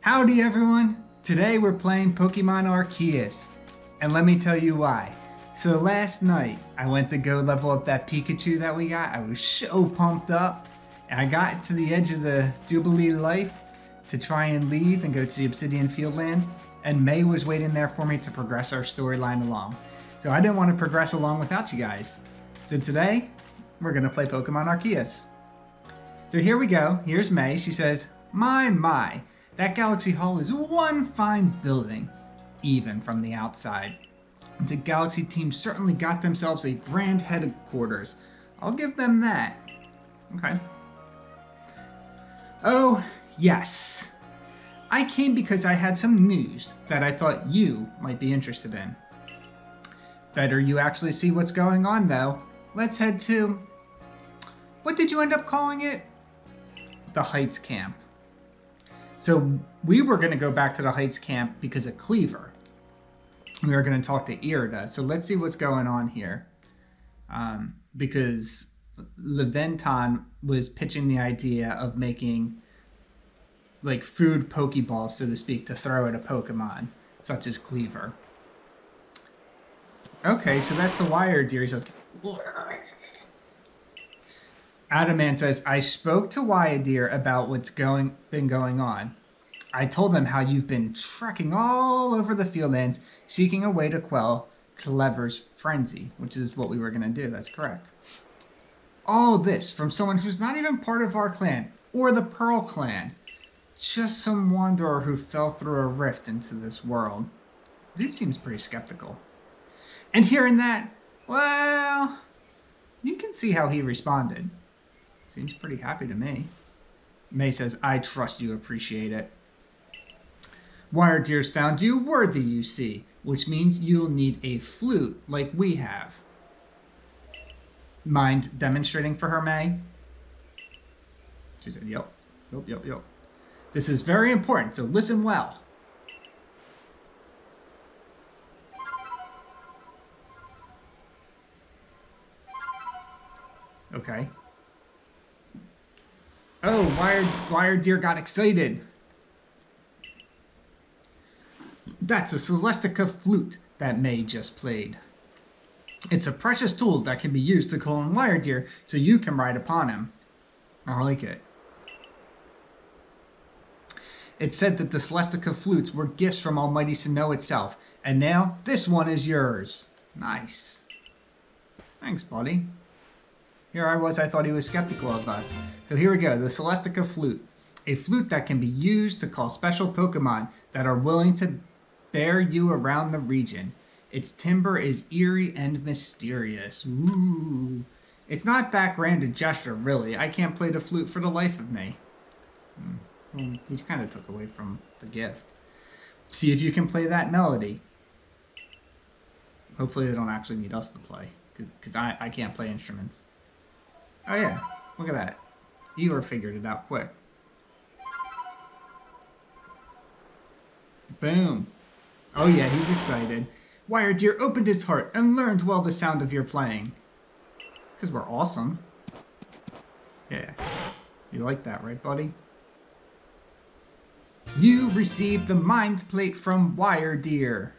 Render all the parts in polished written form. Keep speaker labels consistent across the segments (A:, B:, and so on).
A: Howdy everyone! Today we're playing Pokemon Arceus, and let me tell you why. So last night I went to go level up that Pikachu that we got. I was so pumped up, and I got to the edge of the Jubilee Life to try and leave and go to the Obsidian Fieldlands, and May was waiting there for me to progress our storyline along. So I didn't want to progress along without you guys. So today we're going to play Pokemon Arceus. So here we go. Here's May. She says, My. That Galaxy Hall is one fine building, even from the outside. The Galaxy team certainly got themselves a grand headquarters. I'll give them that. Okay. Oh, yes. I came because I had some news that I thought you might be interested in. Better you actually see what's going on, though. Let's head to... What did you end up calling it? The Heights Camp. So we were going to go back to the Heights Camp because of Kleavor. We were going to talk to Wyerdeer. So let's see what's going on here. Because Leventon was pitching the idea of making like food Pokeballs, so to speak, to throw at a Pokemon, such as Kleavor. Okay, so that's the Wyerdeer. He's like... Adamant says, I spoke to Wyerdeer about what's been going on. I told them how you've been trekking all over the Fieldlands, seeking a way to quell Kleavor's frenzy, which is what we were going to do. That's correct. All this from someone who's not even part of our clan, or the Pearl clan. Just some wanderer who fell through a rift into this world. Dude seems pretty skeptical. And hearing that, well, you can see how he responded. Seems pretty happy to me. May says, I trust you appreciate it. Wyerdeer's found you worthy, you see, which means you'll need a flute like we have. Mind demonstrating for her, May? She said, yep. This is very important, so listen well. Okay. Oh, Wyerdeer got excited. That's a Celestica Flute that May just played. It's a precious tool that can be used to call on Wyerdeer so you can ride upon him. I like it. It said that the Celestica Flutes were gifts from Almighty Sinnoh itself, and now this one is yours. Nice. Thanks, buddy. Here I was, I thought he was skeptical of us. So here we go, the Celestica Flute. A flute that can be used to call special Pokemon that are willing to bear you around the region. Its timbre is eerie and mysterious. Ooh. It's not that grand a gesture, really. I can't play the flute for the life of me. Well, he kind of took away from the gift. See if you can play that melody. Hopefully they don't actually need us to play, because I can't play instruments. Oh yeah, look at that. Eeyore figured it out quick. Boom. Oh yeah, he's excited. Wyerdeer opened his heart and learned well the sound of your playing. Because we're awesome. Yeah. You like that, right, buddy? You received the Mind Plate from Wyerdeer.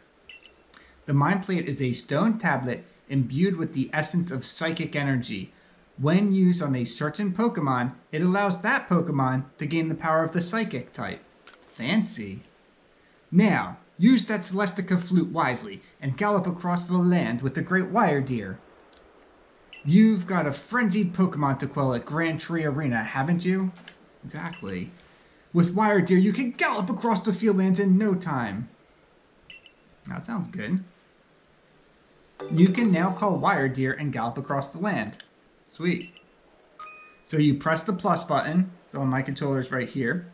A: The Mind Plate is a stone tablet imbued with the essence of psychic energy. When used on a certain Pokemon, it allows that Pokemon to gain the power of the Psychic type. Fancy. Now, use that Celestica Flute wisely and gallop across the land with the great Wyerdeer. You've got a frenzied Pokemon to quell at Grand Tree Arena, haven't you? Exactly. With Wyerdeer, you can gallop across the Fieldlands in no time. That sounds good. You can now call Wyerdeer and gallop across the land. Sweet. So you press the plus button, so on my controller's right here,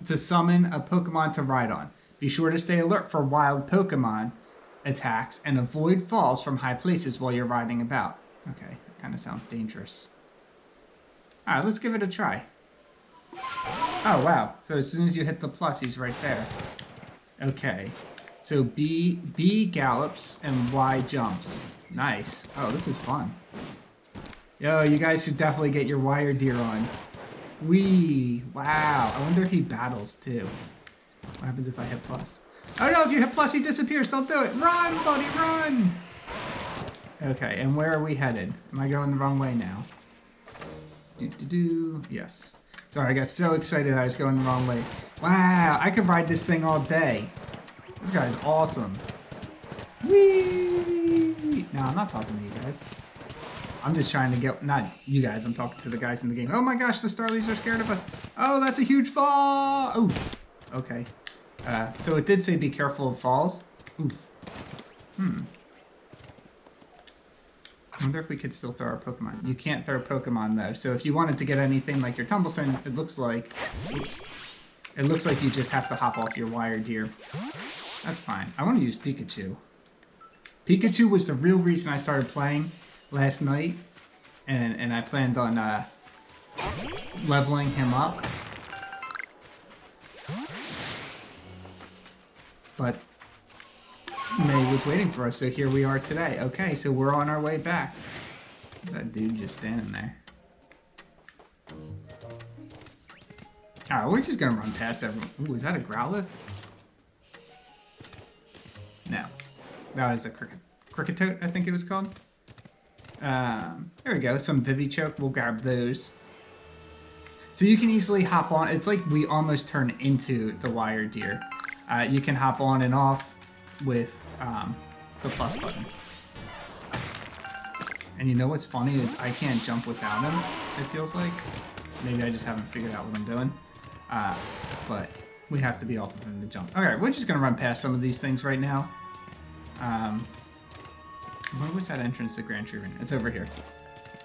A: to summon a Pokemon to ride on. Be sure to stay alert for wild Pokemon attacks and avoid falls from high places while you're riding about. Okay, that kind of sounds dangerous. Alright, let's give it a try. Oh, wow. So as soon as you hit the plus, he's right there. Okay. So B gallops and Y jumps. Nice. Oh, this is fun. Yo, you guys should definitely get your Wyerdeer on. Wee! Wow. I wonder if he battles too. What happens if I hit plus? Oh no, if you hit plus, he disappears. Don't do it. Run, buddy, run! Okay, and where are we headed? Am I going the wrong way now? Yes. Sorry, I got so excited I was going the wrong way. Wow, I could ride this thing all day. This guy's awesome. Whee! No, I'm not talking to you guys. I'm just trying to get, not you guys, I'm talking to the guys in the game. Oh my gosh, the Starlies are scared of us. Oh, that's a huge fall! Oh, okay. So it did say be careful of falls. Oof. I wonder if we could still throw our Pokemon. You can't throw Pokemon though, so if you wanted to get anything like your Tumblestone, it looks like, oops, it looks like you just have to hop off your Wyerdeer. That's fine. I want to use Pikachu. Pikachu was the real reason I started playing last night, and I planned on leveling him up. But May was waiting for us, so here we are today. Okay, so we're on our way back. What's that dude just standing there? Oh, we're just gonna run past everyone. Ooh, is that a Growlithe? No. That was a Cricketote, I think it was called. There we go, some Vivichoke, we'll grab those. So you can easily hop on, it's like we almost turn into the Wyerdeer. You can hop on and off with the plus button. And you know what's funny is I can't jump without him, it feels like. Maybe I just haven't figured out what I'm doing. But we have to be off of him to jump. Alright, we're just gonna run past some of these things right now. Where was that entrance to Grand Tree Arena? It's over here.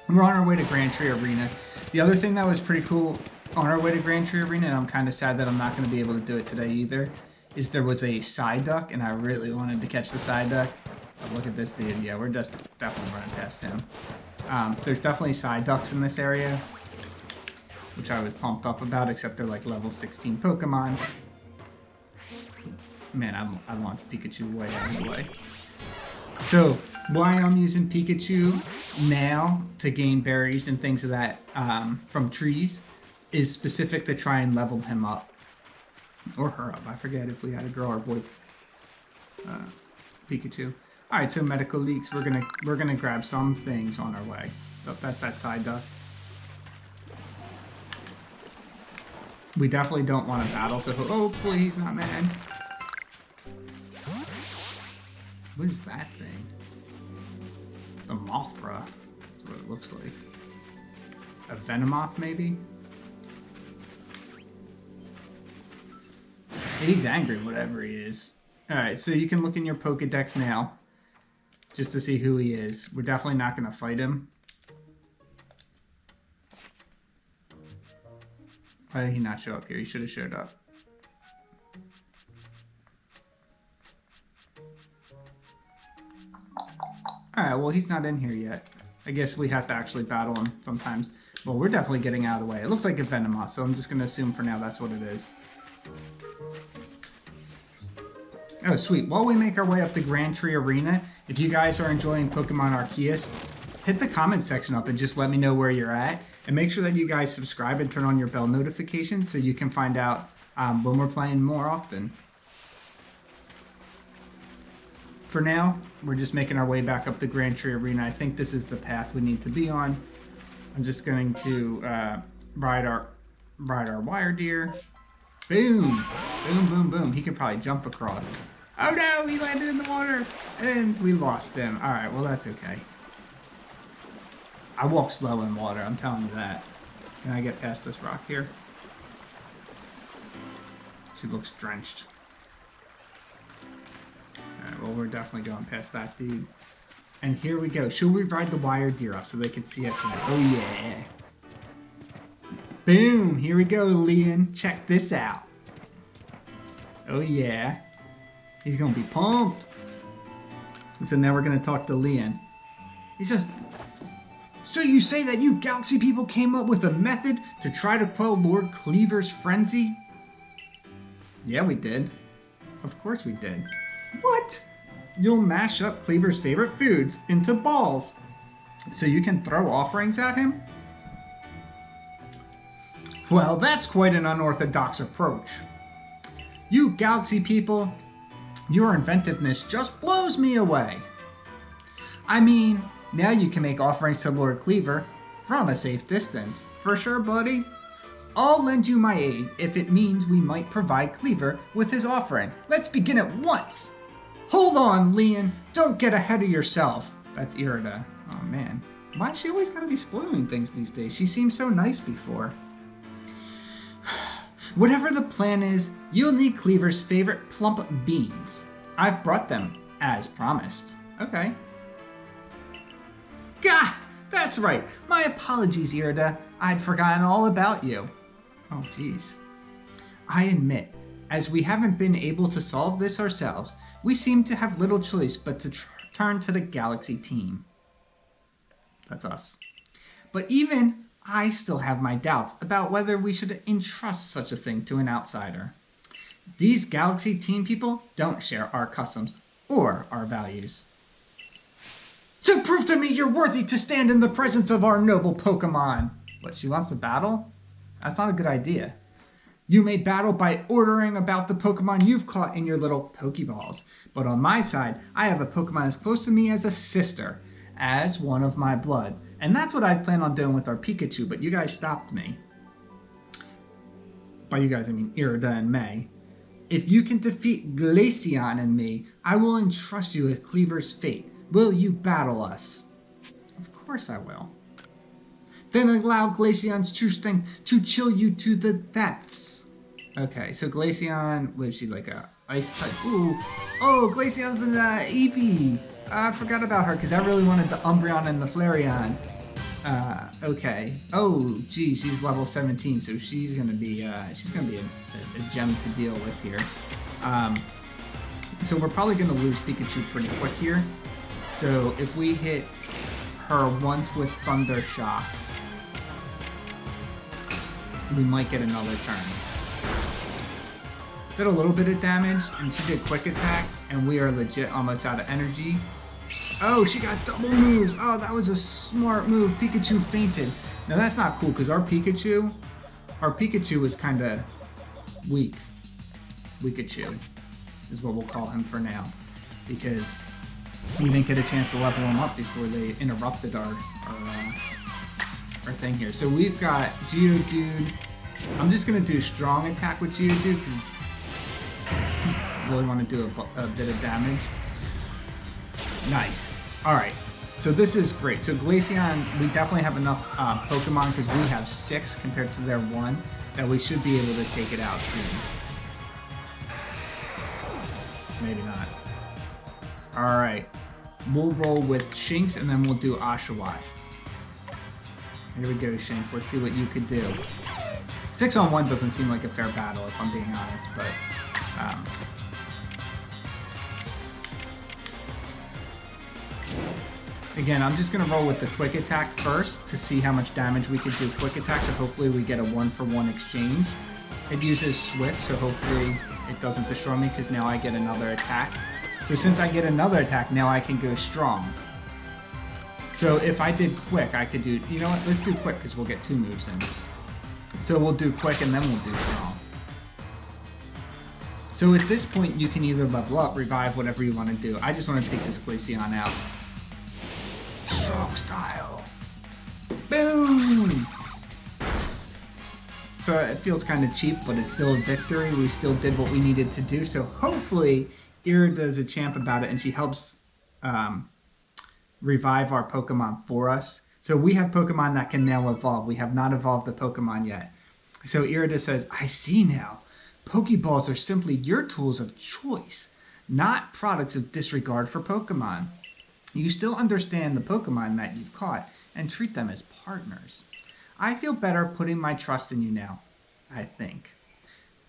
A: We're on our way to Grand Tree Arena. The other thing that was pretty cool on our way to Grand Tree Arena, and I'm kind of sad that I'm not going to be able to do it today either, is there was a Psyduck, and I really wanted to catch the Psyduck. But look at this dude. Yeah, we're just definitely running past him. There's definitely Psyducks in this area, which I was pumped up about, except they're like level 16 Pokemon. Man, I launched Pikachu way out of the way. So, why I'm using Pikachu now to gain berries and things of that from trees is specific to try and level him up. Or her up. I forget if we had a girl or boy Pikachu. Alright, so medical leaks. We're gonna grab some things on our way. So that's that Psyduck. We definitely don't want to battle, so hopefully he's not mad. What is that thing? The Mothra. That's what it looks like. A Venomoth, maybe? He's angry, whatever he is. Alright, so you can look in your Pokedex now, just to see who he is. We're definitely not going to fight him. Why did he not show up here? He should have showed up. Alright, well, he's not in here yet. I guess we have to actually battle him sometimes. Well, we're definitely getting out of the way. It looks like a Venomoth, so I'm just going to assume for now that's what it is. Oh, sweet. While we make our way up to Grand Tree Arena, if you guys are enjoying Pokemon Arceus, hit the comment section up and just let me know where you're at. And make sure that you guys subscribe and turn on your bell notifications so you can find out when we're playing more often. For now, we're just making our way back up the Grand Tree Arena. I think this is the path we need to be on. I'm just going to ride our Wyerdeer. Boom! Boom, boom, boom. He could probably jump across. Oh no! He landed in the water! And we lost him. Alright, well that's okay. I walk slow in water, I'm telling you that. Can I get past this rock here? She looks drenched. Alright, well we're definitely going past that dude. And here we go. Should we ride the Wyerdeer up so they can see us? Oh yeah! Boom! Here we go, Leon. Check this out. Oh yeah. He's gonna be pumped. So now we're gonna talk to Leon. He says, so you say that you Galaxy people came up with a method to try to quell Lord Kleavor's frenzy? Yeah, we did. Of course we did. What? You'll mash up Kleavor's favorite foods into balls so you can throw offerings at him? Well, that's quite an unorthodox approach. You Galaxy people, your inventiveness just blows me away. I mean, now you can make offerings to Lord Kleavor from a safe distance. For sure, buddy. I'll lend you my aid if it means we might provide Kleavor with his offering. Let's begin at once. Hold on, Leon. Don't get ahead of yourself. That's Irida. Oh, man. Why does she always gotta be spoiling things these days? She seemed so nice before. Whatever the plan is, you'll need Kleavor's favorite plump beans. I've brought them, as promised. Okay. Gah! That's right. My apologies, Irida. I'd forgotten all about you. Oh, jeez. I admit, as we haven't been able to solve this ourselves, we seem to have little choice but to turn to the Galaxy team. That's us. But even I still have my doubts about whether we should entrust such a thing to an outsider. These Galaxy team people don't share our customs or our values. So prove to me you're worthy to stand in the presence of our noble Pokemon. What, she wants to battle? That's not a good idea. You may battle by ordering about the Pokemon you've caught in your little Pokeballs. But on my side, I have a Pokemon as close to me as a sister, as one of my blood. And that's what I plan on doing with our Pikachu, but you guys stopped me. By you guys, I mean Irida and May. If you can defeat Glaceon and me, I will entrust you with Kleavor's fate. Will you battle us? Of course I will. Then allow Glaceon's true strength to chill you to the depths. Okay, so Glaceon, what is she, like a ice type? Ooh, oh, Glaceon's an Eevee. I forgot about her because I really wanted the Umbreon and the Flareon. Okay. Oh, geez, she's level 17, so she's gonna be a gem to deal with here. So we're probably gonna lose Pikachu pretty quick here. So if we hit her once with Thunder Shock, we might get another turn. Did a little bit of damage, and she did quick attack, and we are legit almost out of energy. Oh, she got double moves. Oh, that was a smart move. Pikachu fainted. Now that's not cool, because our Pikachu is kind of weak. Weakachu is what we'll call him for now, because we didn't get a chance to level him up before they interrupted our thing here. So we've got Geodude. I'm just going to do strong attack with Geodude because I really want to do a bit of damage. Nice. Alright, so this is great. So Glaceon, we definitely have enough Pokemon because we have 6 compared to their 1 that we should be able to take it out soon. Maybe not. Alright, we'll roll with Shinx and then we'll do Oshawott. Here we go, Shinx. Let's see what you could do. 6-on-1 doesn't seem like a fair battle, if I'm being honest, but... Again, I'm just going to roll with the Quick Attack first to see how much damage we could do Quick Attack, so hopefully we get a 1-for-1 exchange. It uses Switch, so hopefully it doesn't destroy me, because now I get another attack. So since I get another attack, now I can go strong. So if I did quick, I could do, you know what, let's do quick because we'll get 2 moves in. So we'll do quick and then we'll do strong. So at this point, you can either level up, revive, whatever you want to do. I just want to take this Glaceon out. Strong style. Boom! So it feels kind of cheap, but it's still a victory. We still did what we needed to do. So hopefully, Irida is a champ about it and she helps... revive our Pokemon for us. So we have Pokemon that can now evolve. We have not evolved the Pokemon yet. So Irida says, I see now. Pokeballs are simply your tools of choice, not products of disregard for Pokemon. You still understand the Pokemon that you've caught and treat them as partners. I feel better putting my trust in you now, I think.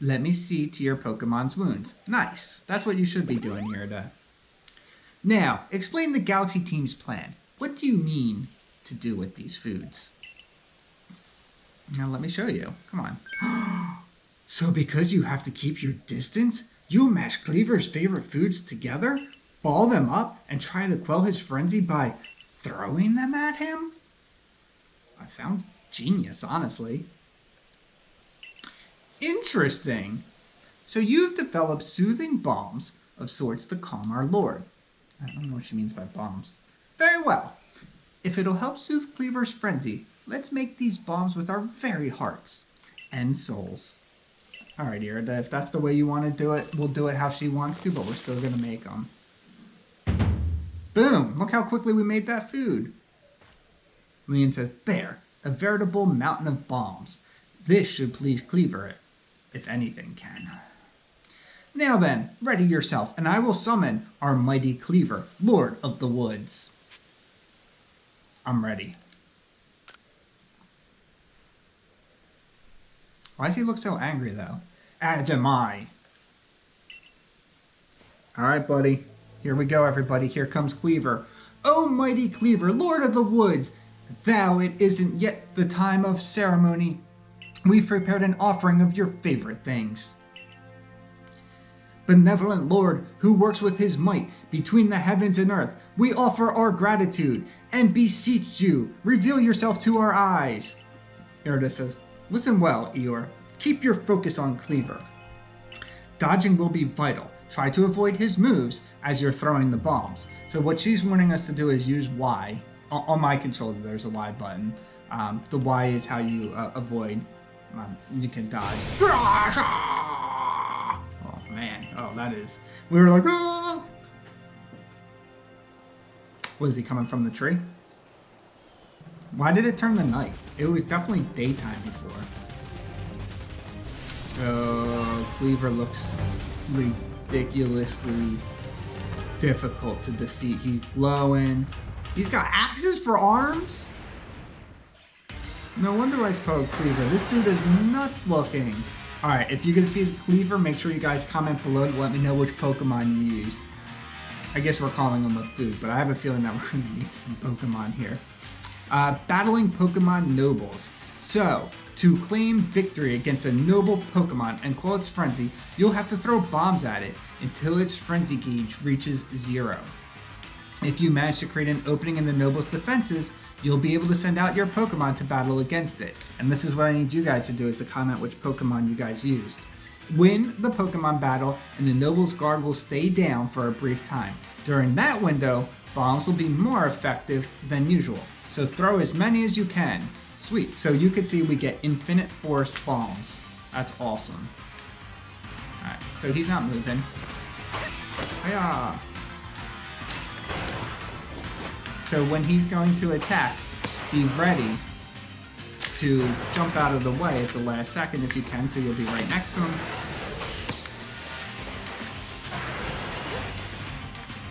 A: Let me see to your Pokemon's wounds. Nice. That's what you should be doing, Irida. Now, explain the Galaxy team's plan. What do you mean to do with these foods? Now let me show you. Come on. So because you have to keep your distance, you'll mash Kleavor's favorite foods together, ball them up, and try to quell his frenzy by throwing them at him? That sounds genius, honestly. Interesting. So you've developed soothing balms of sorts to calm our lord. I don't know what she means by bombs. Very well. If it'll help soothe Kleavor's frenzy, let's make these bombs with our very hearts and souls. Alright, Wyerdeer, if that's the way you want to do it, we'll do it how she wants to, but we're still going to make them. Boom! Look how quickly we made that food. Leon says, there, a veritable mountain of bombs. This should please Kleavor, if anything can. Now then, ready yourself, and I will summon our mighty Kleavor, Lord of the Woods. I'm ready. Why does he look so angry, though? Adamai. Alright, buddy. Here we go, everybody. Here comes Kleavor. O mighty Kleavor, Lord of the Woods, thou it isn't yet the time of ceremony. We've prepared an offering of your favorite things. Benevolent Lord, who works with his might between the heavens and earth, we offer our gratitude and beseech you, reveal yourself to our eyes. Wyerdeer says, listen well, Eeyore. Keep your focus on Kleavor. Dodging will be vital. Try to avoid his moves as you're throwing the bombs. So what she's warning us to do is use Y. On my controller, there's a Y button. The Y is how you avoid. You can dodge. Oh man, oh that is. We were like, ah! Was he coming from the tree? Why did it turn the night? It was definitely daytime before. Oh, Kleavor looks ridiculously difficult to defeat. He's glowing. He's got axes for arms? No wonder why it's called Kleavor. This dude is nuts looking. Alright, if you can defeat Kleavor, make sure you guys comment below to let me know which Pokemon you used. I guess we're calling them with food, but I have a feeling that we're going to need some Pokemon here. Battling Pokemon Nobles. So, to claim victory against a noble Pokemon and quell its frenzy, you'll have to throw bombs at it until its frenzy gauge reaches 0. If you manage to create an opening in the noble's defenses, you'll be able to send out your Pokemon to battle against it. And this is what I need you guys to do, is to comment which Pokemon you guys used. Win the Pokemon battle and the noble's guard will stay down for a brief time. During that window, bombs will be more effective than usual. So throw as many as you can. Sweet. So you can see we get infinite force bombs. That's awesome. Alright, so he's not moving. Hiya! So when he's going to attack, be ready to jump out of the way at the last second if you can, so you'll be right next to him.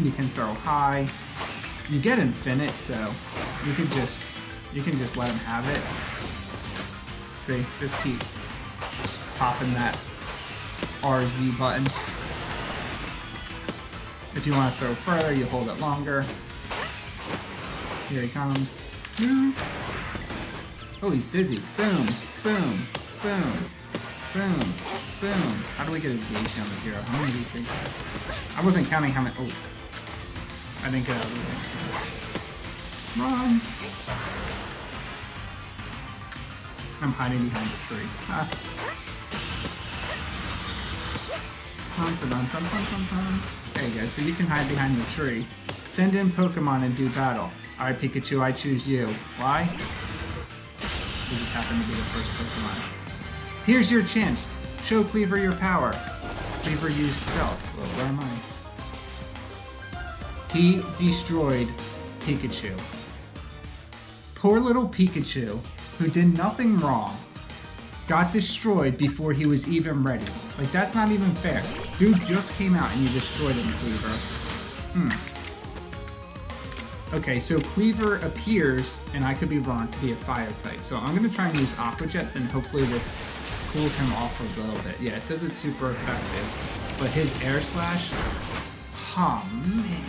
A: You can throw high. You get infinite, so you can just let him have it. See, just keep popping that RZ button. If you want to throw further, you hold it longer. Here he comes. Oh, he's dizzy. Boom, boom, boom, boom, boom. How do we get his gauge down to 0? How many of these things? I wasn't counting how many. Oh, I didn't get out of the way. Run. I'm hiding behind the tree. Ah. There you go. So you can hide behind the tree. Send in Pokemon and do battle. Alright, Pikachu, I choose you. Why? You just happen to be the first Pokemon. Here's your chance. Show Kleavor your power. Kleavor used stealth. Well, where am I? He destroyed Pikachu. Poor little Pikachu, who did nothing wrong, got destroyed before he was even ready. Like, that's not even fair. Dude just came out and you destroyed him, Kleavor. Okay, so Kleavor appears, and I could be wrong, to be a fire type. So I'm going to try and use Aqua Jet, and hopefully this cools him off a little bit. Yeah, it says it's super effective. But his Air Slash... Oh, man.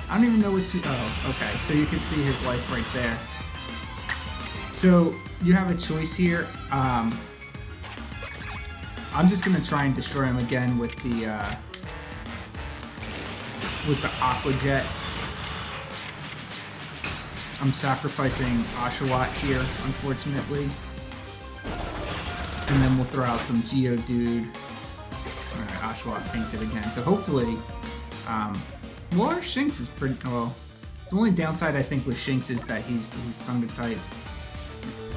A: I don't even know what to... Oh, okay. So you can see his life right there. So you have a choice here. I'm just going to try and destroy him again with the Aqua Jet. I'm sacrificing Oshawott here, unfortunately. And then we'll throw out some Geodude. Joshua fainted again. So hopefully, well, our Shinx is pretty, well, the only downside I think with Shinx is that he's Thunder type,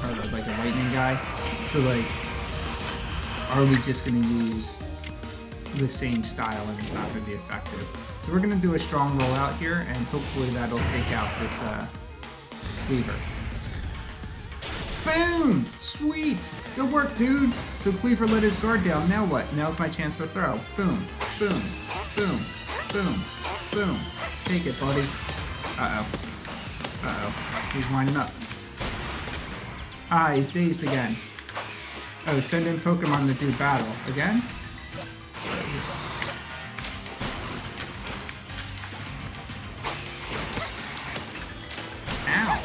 A: or like a lightning guy. So like, are we just gonna use the same style and it's not gonna be effective? So we're gonna do a strong rollout here, and hopefully that'll take out this Kleavor. Boom! Sweet! Good work, dude! So Kleavor let his guard down. Now what? Now's my chance to throw. Boom! Boom! Boom! Boom! Boom! Take it, buddy. Uh-oh. Uh-oh. He's winding up. Ah, he's dazed again. Oh, send in Pokemon to do battle. Again? Ow!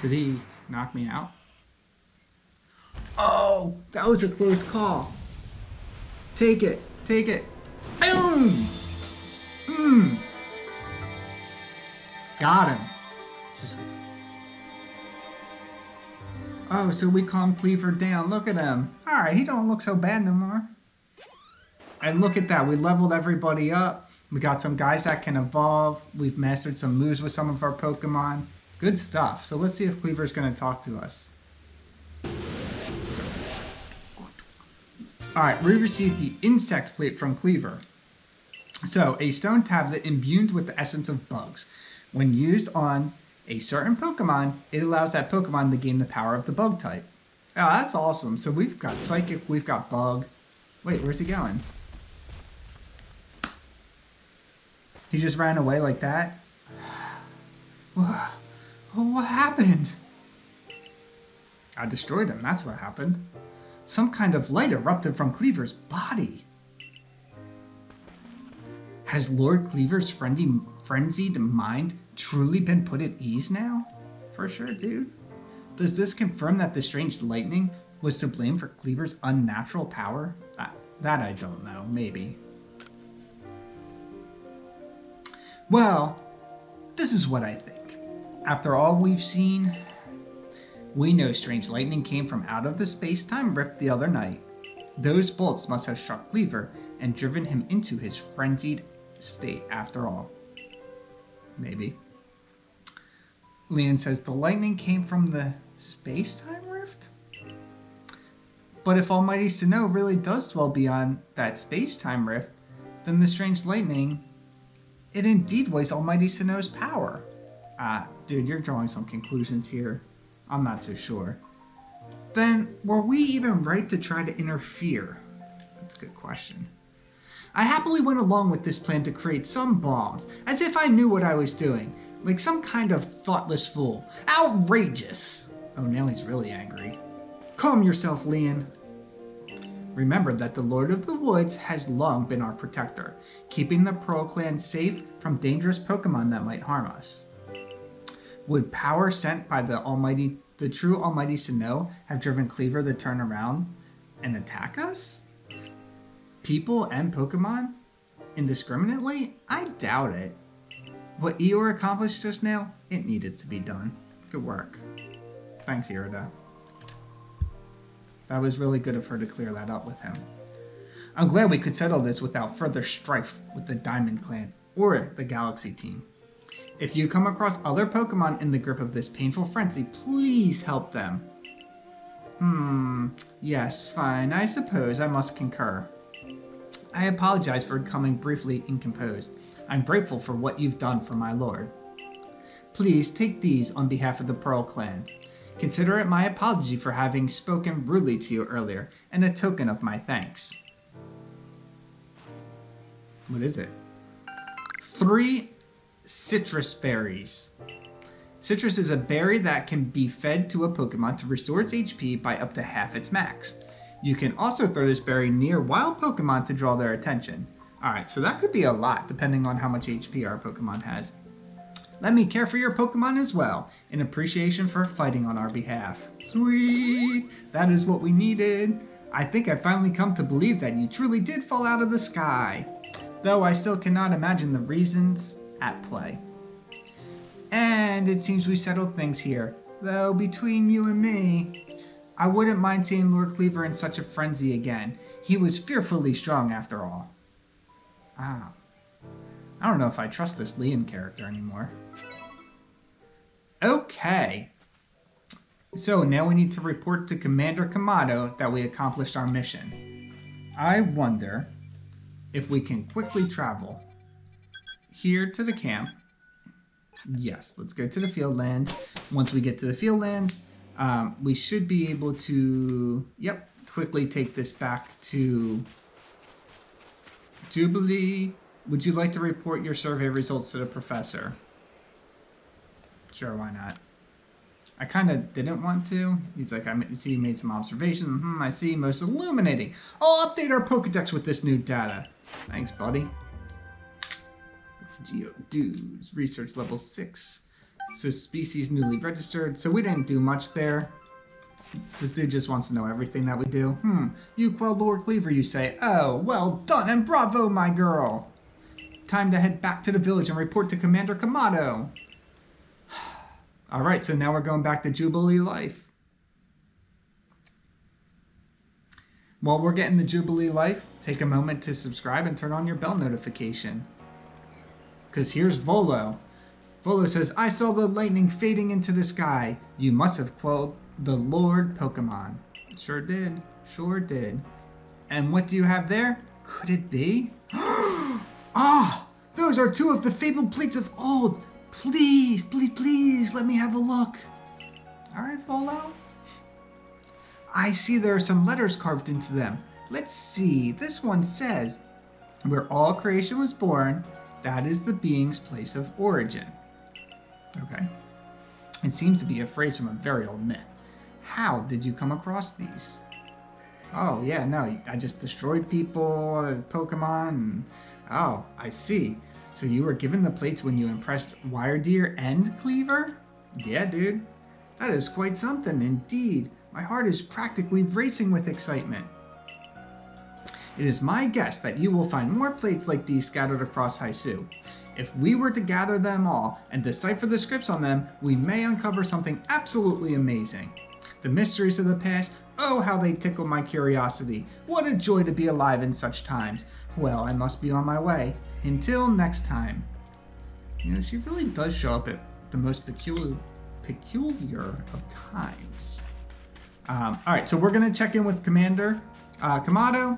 A: Did he knock me out? Oh, that was a close call. Take it. Take it. Boom! Mmm. Got him. Just... Oh, so we calmed Kleavor down. Look at him. Alright, he don't look so bad no more. And look at that. We leveled everybody up. We got some guys that can evolve. We've mastered some moves with some of our Pokemon. Good stuff. So let's see if Kleavor's going to talk to us. Alright, we received the Insect Plate from Kleavor. So, a stone tablet imbued with the essence of bugs. When used on a certain Pokemon, it allows that Pokemon to gain the power of the bug type. Oh, that's awesome. So we've got Psychic, we've got Bug. Wait, where's he going? He just ran away like that? What happened? I destroyed him, that's what happened. Some kind of light erupted from Kleavor's body. Has Lord Kleavor's frenzied mind truly been put at ease now? For sure, dude. Does this confirm that the strange lightning was to blame for Kleavor's unnatural power? That I don't know, maybe. Well, this is what I think. After all we've seen, we know strange lightning came from out of the space-time rift the other night. Those bolts must have struck Kleavor and driven him into his frenzied state after all. Maybe. Leon says the lightning came from the space-time rift? But if Almighty Sinnoh really does dwell beyond that space-time rift, then the strange lightning, it indeed was Almighty Sinnoh's power. Dude, you're drawing some conclusions here. I'm not so sure. Then, were we even right to try to interfere? That's a good question. I happily went along with this plan to create some bombs, as if I knew what I was doing, like some kind of thoughtless fool. Outrageous! Oh, now he's really angry. Calm yourself, Leon. Remember that the Lord of the Woods has long been our protector, keeping the Pearl Clan safe from dangerous Pokemon that might harm us. Would power sent by the true Almighty Sinnoh have driven Kleavor to turn around and attack us? People and Pokemon? Indiscriminately? I doubt it. What Eeyore accomplished just now, it needed to be done. Good work. Thanks, Wyerdeer. That was really good of her to clear that up with him. I'm glad we could settle this without further strife with the Diamond Clan or the Galaxy team. If you come across other Pokemon in the grip of this painful frenzy, please help them. Yes, fine. I suppose I must concur. I apologize for becoming briefly incomposed. I'm grateful for what you've done for my lord. Please take these on behalf of the Pearl Clan. Consider it my apology for having spoken rudely to you earlier, and a token of my thanks. What is it? 3 citrus berries. Citrus is a berry that can be fed to a Pokemon to restore its HP by up to half its max. You can also throw this berry near wild Pokemon to draw their attention. Alright, so that could be a lot depending on how much HP our Pokemon has. Let me care for your Pokemon as well, in appreciation for fighting on our behalf. Sweet! That is what we needed. I think I've finally come to believe that you truly did fall out of the sky. Though I still cannot imagine the reasons at play. And it seems we settled things here. Though between you and me, I wouldn't mind seeing Lord Kleavor in such a frenzy again. He was fearfully strong after all. Ah. I don't know if I trust this Leon character anymore. Okay. So now we need to report to Commander Kamado that we accomplished our mission. I wonder if we can quickly travel here to the camp. Yes, let's go to the field lands. Once we get to the field lands, we should be able to, quickly take this back to Jubilee. Would you like to report your survey results to the professor? Sure, why not? I kind of didn't want to. He's like, I see you made some observations. I see, most illuminating. I'll update our Pokedex with this new data. Thanks, buddy. Geodudes, research level 6. So species newly registered. So we didn't do much there. This dude just wants to know everything that we do. You quelled Lord Kleavor, you say. Oh, well done and bravo, my girl. Time to head back to the village and report to Commander Kamado. Alright, so now we're going back to Jubilee Life. While we're getting the Jubilee Life, take a moment to subscribe and turn on your bell notification. Because here's Volo. Volo says, I saw the lightning fading into the sky. You must have quelled the Lord Pokemon. Sure did. Sure did. And what do you have there? Could it be? Ah! Those are two of the fabled plates of old. Please, please, please, let me have a look. Alright, Volo. I see there are some letters carved into them. Let's see. This one says, where all creation was born, that is the being's place of origin. Okay. It seems to be a phrase from a very old myth. How did you come across these? Oh, yeah, no, I just destroyed people, Pokemon, and... Oh, I see. So you were given the plates when you impressed Wyerdeer and Kleavor? Yeah, dude. That is quite something, indeed. My heart is practically racing with excitement. It is my guess that you will find more plates like these scattered across Haisu. If we were to gather them all and decipher the scripts on them, we may uncover something absolutely amazing. The mysteries of the past, oh how they tickle my curiosity. What a joy to be alive in such times. Well, I must be on my way. Until next time. You know, she really does show up at the most peculiar of times. Alright, so we're going to check in with Commander Kamado.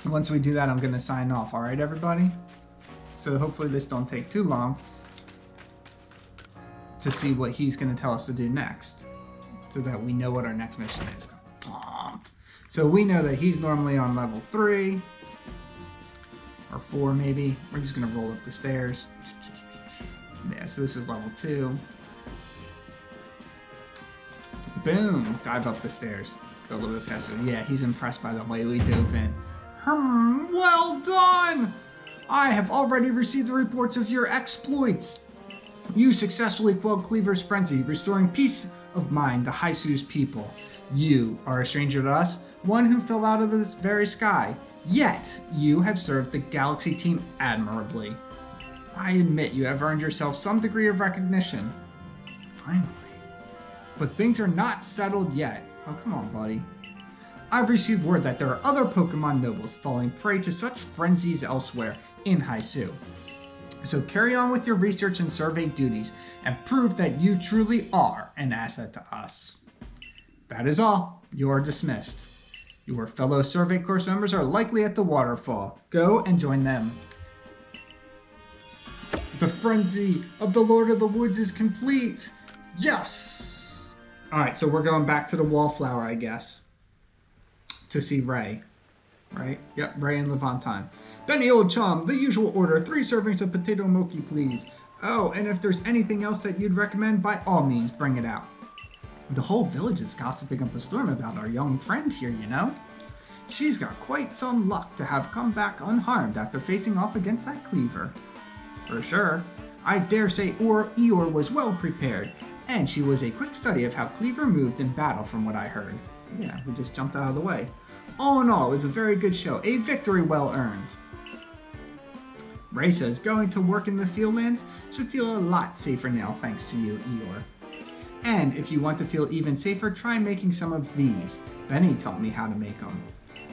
A: Once we do that, I'm going to sign off. Alright, everybody? So hopefully this don't take too long to see what he's going to tell us to do next. So that we know what our next mission is. So we know that he's normally on level 3. Or 4 maybe. We're just going to roll up the stairs. Yeah, so this is level 2. Boom! Dive up the stairs. Go a little bit faster. Yeah, he's impressed by the way we dove in. Well done! I have already received the reports of your exploits. You successfully quelled Kleavor's frenzy, restoring peace of mind to Haisu's people. You are a stranger to us, one who fell out of this very sky. Yet, you have served the Galaxy team admirably. I admit you have earned yourself some degree of recognition. Finally. But things are not settled yet. Oh, come on, buddy. I've received word that there are other Pokemon nobles falling prey to such frenzies elsewhere in Haisu. So carry on with your research and survey duties and prove that you truly are an asset to us. That is all. You are dismissed. Your fellow survey course members are likely at the waterfall. Go and join them. The frenzy of the Lord of the Woods is complete. Yes! Alright, so we're going back to the Wallflower, I guess. To see Ray. Right? Yep, Ray and Levantine. Benny, old chum, the usual order. 3 servings of potato mochi, please. Oh, and if there's anything else that you'd recommend, by all means, bring it out. The whole village is gossiping up a storm about our young friend here, you know? She's got quite some luck to have come back unharmed after facing off against that Kleavor. For sure. I dare say Eeyore was well prepared, and she was a quick study of how Kleavor moved in battle from what I heard. Yeah, we just jumped out of the way. All in all, it was a very good show, a victory well earned. Ray says going to work in the Fieldlands should feel a lot safer now thanks to you, Eeyore. And if you want to feel even safer, try making some of these. Benny taught me how to make them.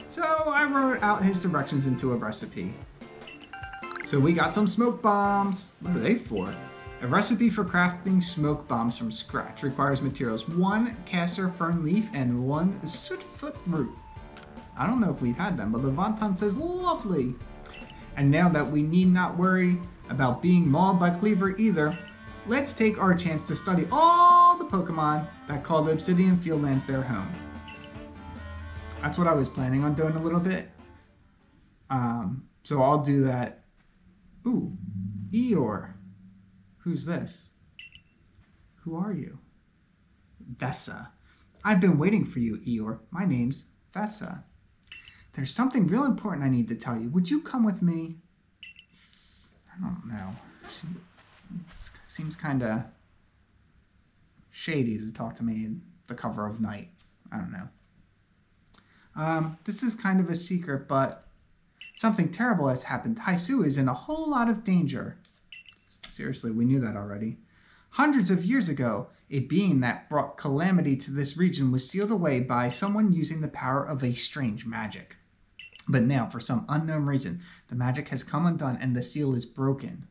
A: So I wrote out his directions into a recipe. So we got some smoke bombs. What are they for? A recipe for crafting smoke bombs from scratch requires materials 1 castor fern leaf and 1 sootfoot root. I don't know if we've had them, but Levanton says lovely. And now that we need not worry about being mauled by Kleavor either, let's take our chance to study all the Pokemon that call the Obsidian Fieldlands their home. That's what I was planning on doing a little bit. So I'll do that. Ooh, Eeyore. Who's this? Who are you? Vessa. I've been waiting for you, Eeyore. My name's Vessa. There's something real important I need to tell you. Would you come with me? I don't know. She seems kind of shady to talk to me at the cover of night. I don't know. This is kind of a secret, but something terrible has happened. Haisu is in a whole lot of danger. Seriously, we knew that already. Hundreds of years ago, a being that brought calamity to this region was sealed away by someone using the power of a strange magic. But now, for some unknown reason, the magic has come undone and the seal is broken.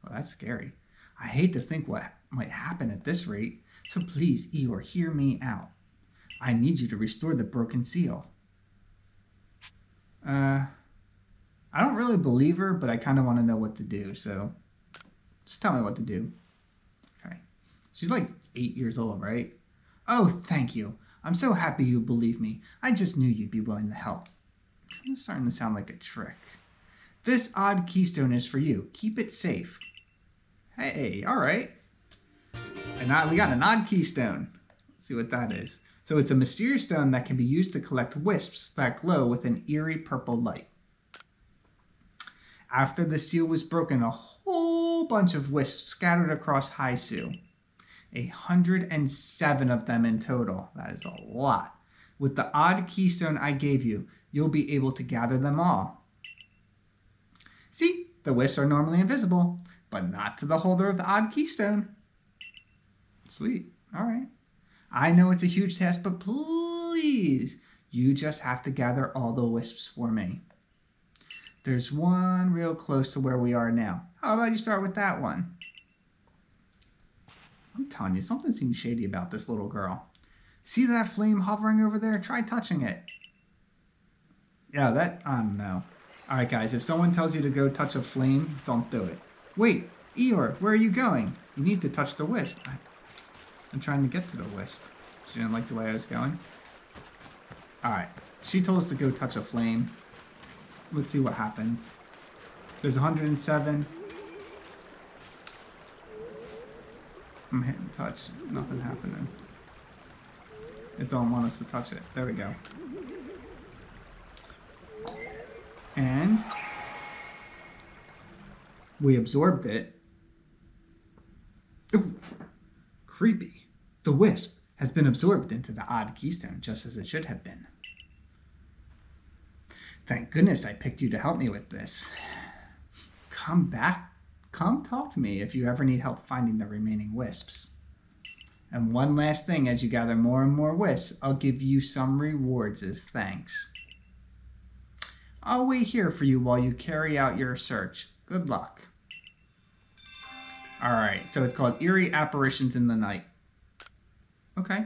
A: Well, that's scary. I hate to think what might happen at this rate, so please, Eeyore, hear me out. I need you to restore the broken seal. I don't really believe her, but I kind of want to know what to do, so just tell me what to do. Okay. She's like 8 years old, right? Oh, thank you. I'm so happy you believe me. I just knew you'd be willing to help. Kind of starting to sound like a trick. This odd keystone is for you. Keep it safe. Hey, all right. And we got an odd keystone. Let's see what that is. So it's a mysterious stone that can be used to collect wisps that glow with an eerie purple light. After the seal was broken, a whole bunch of wisps scattered across Haisu. 107 of them in total. That is a lot. With the odd keystone I gave you, you'll be able to gather them all. See, the wisps are normally invisible, but not to the holder of the odd keystone. Sweet. All right. I know it's a huge task, but please, you just have to gather all the wisps for me. There's one real close to where we are now. How about you start with that one? I'm telling you, something seems shady about this little girl. See that flame hovering over there? Try touching it. Yeah, I don't know. All right, guys, if someone tells you to go touch a flame, don't do it. Wait, Eeyore, where are you going? You need to touch the wisp. I'm trying to get to the wisp. She didn't like the way I was going. All right, she told us to go touch a flame. Let's see what happens. There's 107. I'm hitting touch. Nothing happening. It don't want us to touch it. There we go. And we absorbed it. Ooh, creepy. The wisp has been absorbed into the odd keystone, just as it should have been. Thank goodness I picked you to help me with this. Come back. Come talk to me if you ever need help finding the remaining wisps. And one last thing, as you gather more and more wisps, I'll give you some rewards as thanks. I'll wait here for you while you carry out your search. Good luck. Alright, so it's called Eerie Apparitions in the Night. Okay.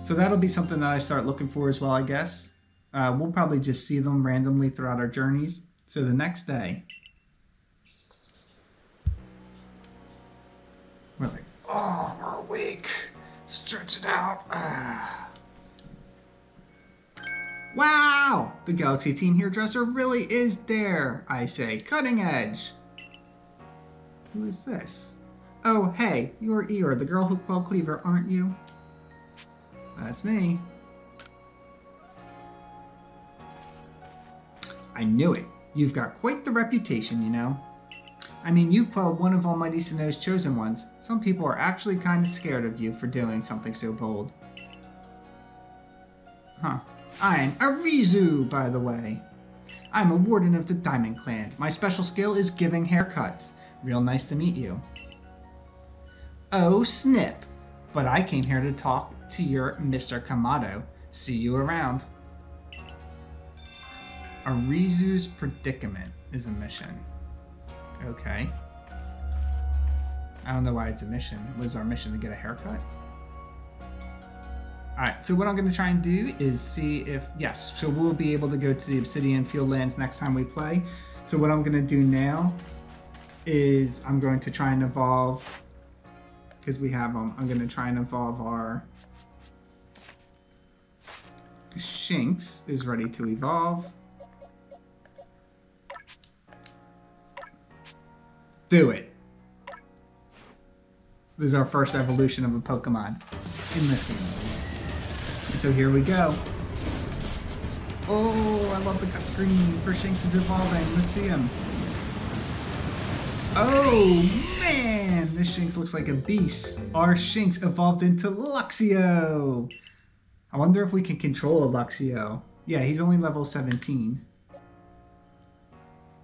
A: So that'll be something that I start looking for as well, I guess. We'll probably just see them randomly throughout our journeys. So the next day, we're like, oh, we're awake. Stretch it out. Wow! The Galaxy Team hairdresser really is there, I say. Cutting edge. Who is this? Oh, hey, you're Eeyore, the girl who Quell Kleavor, aren't you? That's me. I knew it. You've got quite the reputation, you know. I mean, you quelled one of Almighty Sinnoh's chosen ones. Some people are actually kind of scared of you for doing something so bold. Huh. I'm Arizu, by the way. I'm a warden of the Diamond Clan. My special skill is giving haircuts. Real nice to meet you. Oh, snip. But I came here to talk to your Mr. Kamado. See you around. Arizu's Predicament is a mission. Okay. I don't know why it's a mission. Was our mission to get a haircut? Alright, so what I'm going to try and do is see if... Yes, so we'll be able to go to the Obsidian Fieldlands next time we play. So what I'm going to do now is I'm going to try and evolve... Because we have them, I'm going to try and evolve our... Shinx is ready to evolve. Do it. This is our first evolution of a Pokemon in this game. And so here we go. Oh, I love the cut screen for Shinx is evolving. Let's see him. Oh man, this Shinx looks like a beast. Our Shinx evolved into Luxio. I wonder if we can control a Luxio. Yeah, he's only level 17.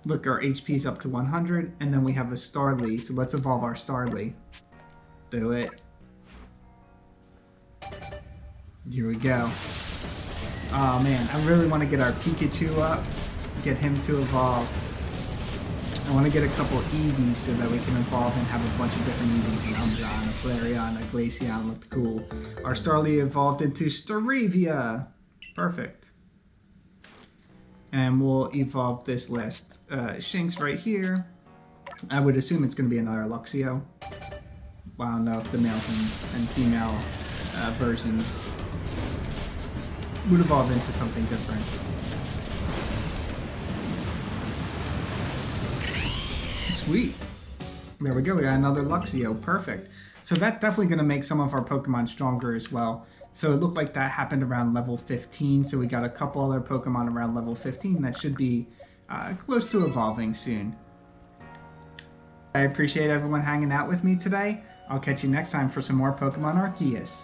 A: Look, our HP is up to 100, and then we have a Starly, so let's evolve our Starly. Do it. Here we go. Oh man, I really want to get our Pikachu up, get him to evolve. I want to get a couple Eevees so that we can evolve and have a bunch of different Eevees. An Umbreon, a Flareon, a Glaceon looked cool. Our Starly evolved into Staravia. Perfect. And we'll evolve this last Shinx right here. I would assume it's going to be another Luxio. Well, I don't know if the males and female versions would evolve into something different. Sweet. There we go. We got another Luxio. Perfect. So that's definitely going to make some of our Pokemon stronger as well. So it looked like that happened around level 15. So we got a couple other Pokemon around level 15 that should be close to evolving soon. I appreciate everyone hanging out with me today. I'll catch you next time for some more Pokemon Arceus.